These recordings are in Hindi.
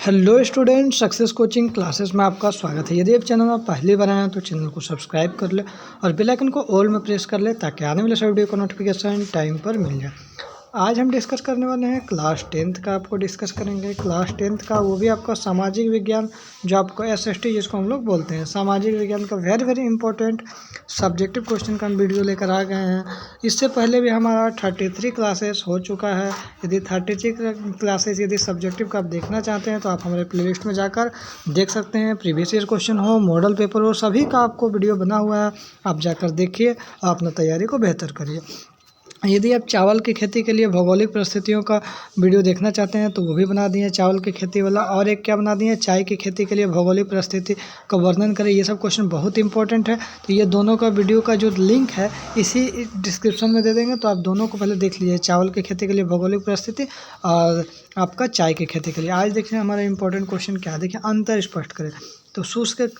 Hello student, success coaching classes में आपका स्वागत है। यदि आप चैनल में पहली बार आए हैं तो चैनल को सब्सक्राइब कर ले और बेल आइकन को ऑल में प्रेस कर ले ताकि आने वाले सब वीडियो का नोटिफिकेशन टाइम पर मिल जाए। आज हम डिस्कस करने वाले हैं क्लास 10th का। आपको डिस्कस करेंगे क्लास 10th का, वो भी आपका सामाजिक विज्ञान, जो आपको SST जिसको हम लोग बोलते हैं, सामाजिक विज्ञान का वेरी इंपॉर्टेंट सब्जेक्टिव क्वेश्चन का हम वीडियो लेकर आ गए हैं। इससे पहले भी हमारा 33 क्लासेस हो चुका है। यदि 33 क्लासेस यदि सब्जेक्टिव का आप देखना चाहते हैं तो आप हमारे प्लेलिस्ट में जाकर देख सकते हैं। प्रीवियस ईयर क्वेश्चन हो, मॉडल पेपर हो, सभी का आपको वीडियो बना हुआ है। आप जाकर देखिए और अपना तैयारी को बेहतर करिए। यदि आप चावल की खेती के लिए भौगोलिक परिस्थितियों का वीडियो देखना चाहते हैं तो वो भी बना दिए चावल की खेती वाला, और एक क्या बना दिए, चाय की खेती के लिए भौगोलिक परिस्थिति का वर्णन करें। ये सब क्वेश्चन बहुत इंपॉर्टेंट है, तो ये दोनों का वीडियो का जो लिंक है इसी डिस्क्रिप्शन में दे देंगे, तो आप दोनों को पहले देख लीजिए, चावल की खेती के लिए भौगोलिक परिस्थिति और आपका चाय की खेती के लिए। आज देखिए हमारा इंपॉर्टेंट क्वेश्चन क्या है, देखिए अंतर स्पष्ट करें। तो शुष्क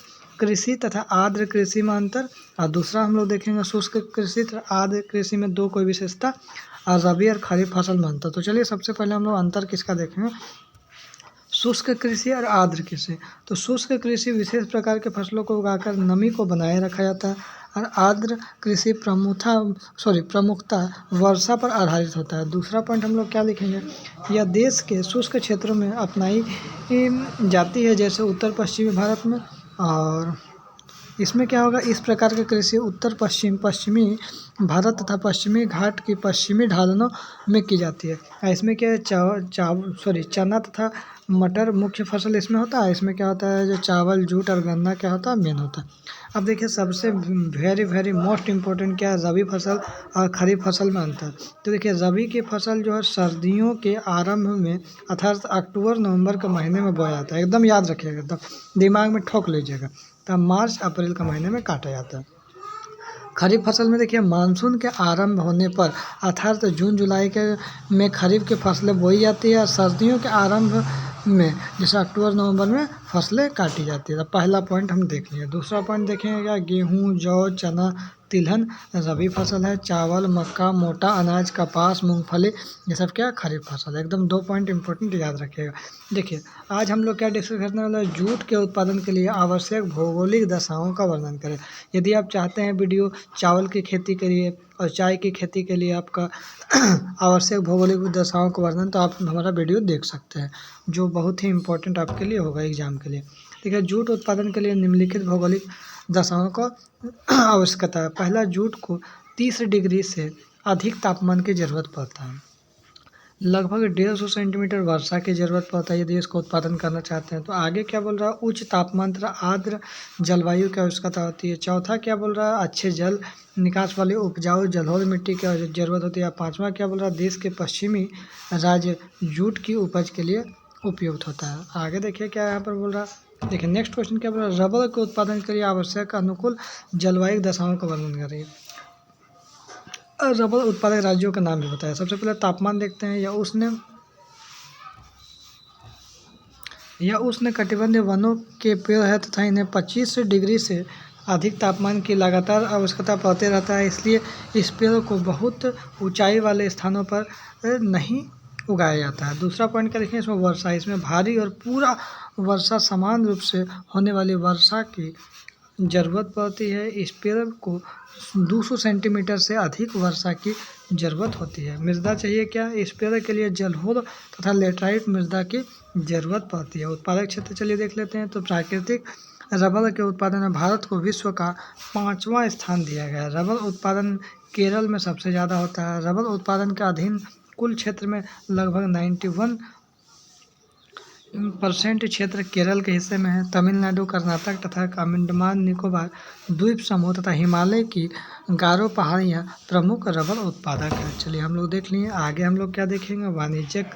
कृषि तथा आर्द्र कृषि में अंतर, और दूसरा हम लोग देखेंगे शुष्क कृषि तथा आर्द्र कृषि में दो कोई विशेषता, और रबी और खरीफ फसल में अंतर। तो चलिए सबसे पहले हम लोग अंतर किसका देखेंगे, शुष्क कृषि और आर्द्र कृषि। तो शुष्क कृषि विशेष प्रकार के फसलों को उगाकर नमी को बनाए रखा जाता है, और आर्द्र कृषि प्रमुखता वर्षा पर आधारित होता है। दूसरा पॉइंट हम लोग क्या लिखेंगे, यह देश के शुष्क क्षेत्रों में अपनाई जाती है, जैसे उत्तर पश्चिमी भारत में। और इसमें क्या होगा, इस प्रकार की कृषि उत्तर पश्चिमी भारत तथा पश्चिमी घाट की पश्चिमी ढलानों में की जाती है। इसमें क्या है, चना तथा मटर मुख्य फसल इसमें होता है। इसमें क्या होता है, जो चावल, जूट और गन्ना क्या होता है, मेन होता है। अब देखिए सबसे वेरी मोस्ट इम्पोर्टेंट क्या है, रबी फसल और खरीफ फसल में अंतर। तो देखिए रबी की फसल जो है सर्दियों के आरंभ में अर्थात अक्टूबर नवंबर के महीने में बोया जाता है। एकदम याद रखिएगा, एकदम दिमाग में ठोक लीजिएगा। तब मार्च अप्रैल के महीने में काटा जाता है। खरीफ फसल में देखिए मानसून के आरंभ होने पर अर्थात जून जुलाई के में खरीफ की फसलें बोई जाती है, और सर्दियों के आरंभ में जैसे अक्टूबर नवंबर में फसलें काटी जाती है। तो पहला पॉइंट हम देख लिए। दूसरा पॉइंट देखेंगे क्या, गेहूँ, जौ, चना, तिलहन रबी फसल है। चावल, मक्का, मोटा अनाज, कपास, मूंगफली, ये सब क्या खरीफ फसल है। एकदम दो पॉइंट इंपॉर्टेंट याद रखिएगा। देखिए आज हम लोग क्या डिस्कस करने वाले हैं, जूट के उत्पादन के लिए आवश्यक भौगोलिक दशाओं का वर्णन करें। यदि आप चाहते हैं वीडियो चावल की खेती के लिए और चाय की खेती के लिए आपका आवश्यक भौगोलिक दशाओं का वर्णन, तो आप हमारा वीडियो देख सकते हैं, जो बहुत ही इंपॉर्टेंट आपके लिए होगा एग्जाम के लिए। ठीक है, जूट उत्पादन के लिए निम्नलिखित भौगोलिक दशाओं का आवश्यकता है। पहला, जूट को 30 डिग्री से अधिक तापमान की जरूरत पड़ता है। लगभग 150 सेंटीमीटर वर्षा की जरूरत पड़ता है यदि इसको उत्पादन करना चाहते हैं। तो आगे क्या बोल रहा है, उच्च तापमान तथा आर्द्र जलवायु की आवश्यकता होती है। चौथा क्या बोल रहा है, अच्छे जल निकास वाली उपजाऊ जलोढ़ मिट्टी की जरूरत होती है। पांचवा क्या बोल रहा है, देश के पश्चिमी राज्य जूट की उपज के लिए उपयुक्त होता है। आगे देखिए क्या यहाँ पर बोल रहा है, देखिए नेक्स्ट क्वेश्चन क्या बोल रहा है, रबर के उत्पादन के लिए आवश्यक अनुकूल जलवायु दशाओं का वर्णन करिए। रबर उत्पादक राज्यों का नाम भी बताया। सबसे पहले तापमान देखते हैं, यह उष्ण कटिबंधीय वनों के पेड़ है तथा इन्हें 25 डिग्री से अधिक तापमान की लगातार आवश्यकता पड़ते रहता है, इसलिए इस पेड़ को बहुत ऊंचाई वाले स्थानों पर नहीं उगाया जाता है। दूसरा पॉइंट क्या देखें, इसमें वर्षा, इसमें भारी और पूरा वर्षा समान रूप से होने वाली वर्षा की ज़रूरत पड़ती है। इस पेड़ को 200 सेंटीमीटर से अधिक वर्षा की ज़रूरत होती है। मृदा चाहिए क्या, इस पेड़ के लिए जलोढ़ तथा लेटराइट मृदा की ज़रूरत पड़ती है। उत्पादक क्षेत्र चलिए देख लेते हैं। तो प्राकृतिक रबर के उत्पादन में भारत को विश्व का 5वां स्थान दिया गया है। रबर उत्पादन केरल में सबसे ज़्यादा होता है। रबर उत्पादन के अधीन कुल क्षेत्र में लगभग 91% क्षेत्र केरल के हिस्से में है। तमिलनाडु, कर्नाटक तथा अंडमान निकोबार द्वीप समूह तथा हिमालय की गारो पहाड़ियाँ प्रमुख रबर उत्पादक है। चलिए हम लोग देख लिए। आगे हम लोग क्या देखेंगे, वाणिज्यिक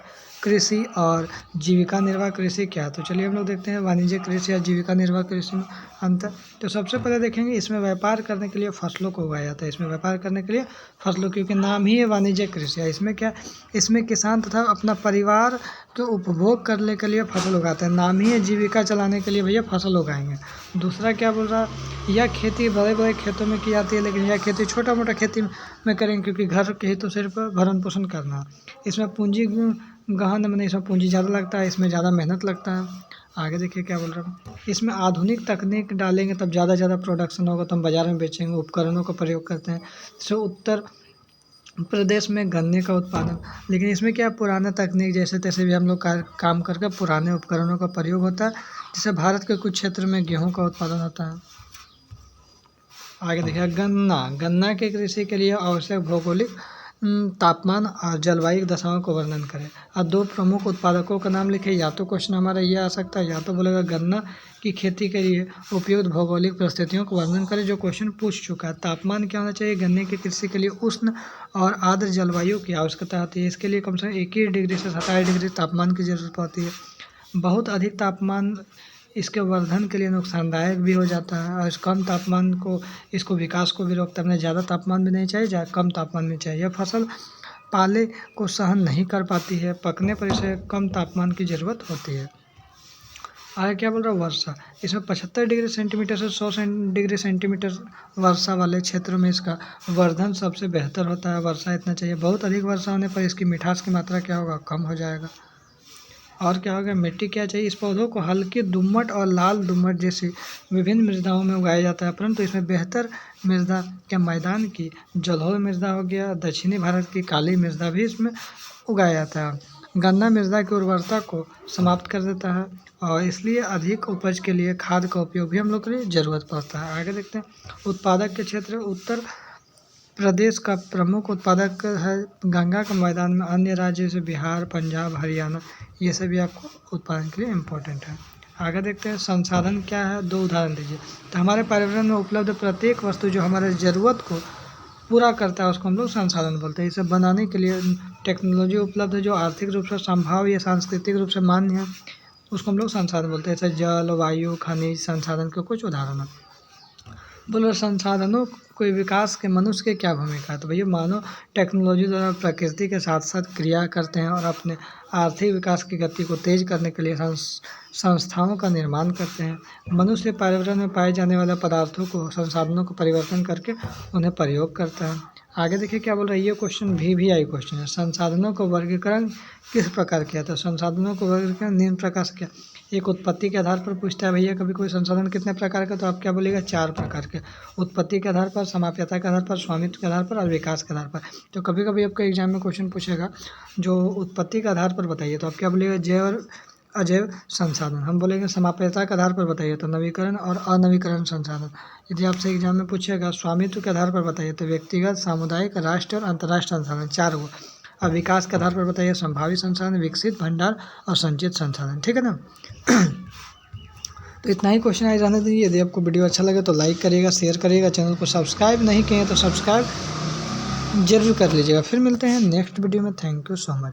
कृषि और जीविका निर्वाह कृषि क्या है। तो चलिए हम लोग देखते हैं वाणिज्यिक कृषि और जीविका निर्वाह कृषि में अंतर। तो सबसे पहले देखेंगे, इसमें व्यापार करने के लिए फसलों को उगाया जाता है। इसमें व्यापार करने के लिए फसलों, क्योंकि नाम ही है वाणिज्यिक कृषि है। इसमें क्या, इसमें किसान तथा अपना परिवार के उपभोग करने के लिए फसल उगाते हैं। नाम ही है जीविका चलाने के लिए भैया फसल उगाएंगे। दूसरा क्या बोल रहा है, यह खेती बड़े बड़े खेतों में की जाती है, लेकिन यह खेती छोटा मोटा खेती में करेंगे, क्योंकि घर के ही तो सिर्फ भरण पोषण करना। इसमें पूंजी गहन मैंने इसमें पूंजी ज़्यादा लगता है, इसमें ज़्यादा मेहनत लगता है। आगे देखिए क्या बोल रहा हूँ, इसमें आधुनिक तकनीक डालेंगे तब ज़्यादा प्रोडक्शन होगा, तो हम बाज़ार में बेचेंगे। उपकरणों का प्रयोग करते हैं, जैसे उत्तर प्रदेश में गन्ने का उत्पादन। लेकिन इसमें क्या पुराना तकनीक जैसे तैसे भी हम लोग काम करके पुराने उपकरणों का प्रयोग होता है, जिससे भारत के कुछ क्षेत्र में गेहूं का उत्पादन होता है। आगे देखिए गन्ना के कृषि के लिए आवश्यक भौगोलिक तापमान और जलवायु दशाओं को वर्णन करें। अब 2 प्रमुख उत्पादकों का नाम लिखे। या तो क्वेश्चन हमारा ये आ सकता है, या तो बोलेगा गन्ना की खेती के लिए उपयुक्त भौगोलिक परिस्थितियों को वर्णन करें, जो क्वेश्चन पूछ चुका है। तापमान क्या होना चाहिए? गन्ने की कृषि के लिए उष्ण और आर्द्र जलवायु की आवश्यकता होती है। इसके लिए कम से कम 21 डिग्री से 27 डिग्री तापमान की जरूरत होती है। बहुत अधिक तापमान इसके वर्धन के लिए नुकसानदायक भी हो जाता है, और कम तापमान को इसको विकास को भी रोकता है। हमें ज़्यादा तापमान भी नहीं चाहिए, कम तापमान भी चाहिए। फसल पाले को सहन नहीं कर पाती है, पकने पर इसे कम तापमान की ज़रूरत होती है। आगे क्या बोल रहा है? वर्षा। इसमें 75 डिग्री सेंटीमीटर से 100 डिग्री सेंटीमीटर वर्षा वाले क्षेत्रों में इसका वर्धन सबसे बेहतर होता है। वर्षा इतना चाहिए। बहुत अधिक वर्षा होने पर इसकी मिठास की मात्रा क्या होगा? कम हो जाएगा। और क्या होगा? मिट्टी क्या चाहिए? इस पौधों को हल्की दोमट और लाल दोमट जैसी विभिन्न मृदाओं में उगाया जाता है, परंतु इसमें बेहतर मृदा क्या मैदान की जलोढ़ मृदा हो गया, दक्षिणी भारत की काली मृदा भी इसमें उगाया जाता है। गन्ना मृदा की उर्वरता को समाप्त कर देता है, और इसलिए अधिक उपज के लिए खाद का उपयोग भी हम लोग के लिए ज़रूरत पड़ता है। आगे देखते हैं उत्पादक के क्षेत्र। उत्तर प्रदेश का प्रमुख उत्पादक है गंगा के मैदान में। अन्य राज्य जैसे बिहार, पंजाब, हरियाणा, ये सभी आपको उत्पादन के लिए इम्पोर्टेंट है। आगे देखते हैं संसाधन क्या है, 2 उदाहरण दीजिए। तो हमारे पर्यावरण में उपलब्ध प्रत्येक वस्तु जो हमारे ज़रूरत को पूरा करता है उसको हम लोग संसाधन बोलते हैं। इसे बनाने के लिए टेक्नोलॉजी उपलब्ध है जो आर्थिक रूप से संभव या सांस्कृतिक रूप से मान्य है, उसको हम लोग संसाधन बोलते हैं। जैसे जल, वायु, खनिज संसाधन के कुछ उदाहरण हैं। बोलो संसाधनों कोई विकास के मनुष्य की क्या भूमिका है? तो भैया मानव टेक्नोलॉजी द्वारा प्रकृति के साथ साथ क्रिया करते हैं और अपने आर्थिक विकास की गति को तेज करने के लिए संस्थाओं का निर्माण करते हैं। मनुष्य पर्यावरण में पाए जाने वाले पदार्थों को संसाधनों को परिवर्तन करके उन्हें प्रयोग करता है। आगे देखिए क्या बोल रहा है, ये क्वेश्चन VVI क्वेश्चन है। संसाधनों को वर्गीकरण किस प्रकार किया? तो संसाधनों को वर्गीकरण निम्न प्रकार से किया। एक उत्पत्ति के आधार पर पूछता है भैया कभी कोई संसाधन कितने प्रकार का, तो आप क्या बोलेगा? 4 प्रकार के। उत्पत्ति के आधार पर, समाप्यता के आधार पर, स्वामित्व के आधार पर और विकास के आधार पर। तो कभी कभी आपका एग्जाम में क्वेश्चन पूछेगा जो उत्पत्ति के आधार पर बताइए, तो आप क्या बोलेगा? जैव और अजैव संसाधन। हम बोलेंगे समाप्यता के आधार पर बताइए, तो नवीकरण और अनवीकरण संसाधन। यदि आपसे एग्जाम में पूछेगा स्वामित्व के आधार पर बताइए, तो व्यक्तिगत, सामुदायिक, राष्ट्रीय और अंतर्राष्ट्रीय संसाधन, 4 हुआ। और विकास के आधार पर बताइए संभावित संसाधन, विकसित, भंडार और संचित संसाधन। ठीक है ना? तो इतना ही क्वेश्चन आज रहने दीजिए। यदि आपको वीडियो अच्छा लगे तो लाइक करिएगा, शेयर करिएगा। चैनल को सब्सक्राइब नहीं किए तो सब्सक्राइब जरूर कर लीजिएगा। फिर मिलते हैं नेक्स्ट वीडियो में। Thank you so much.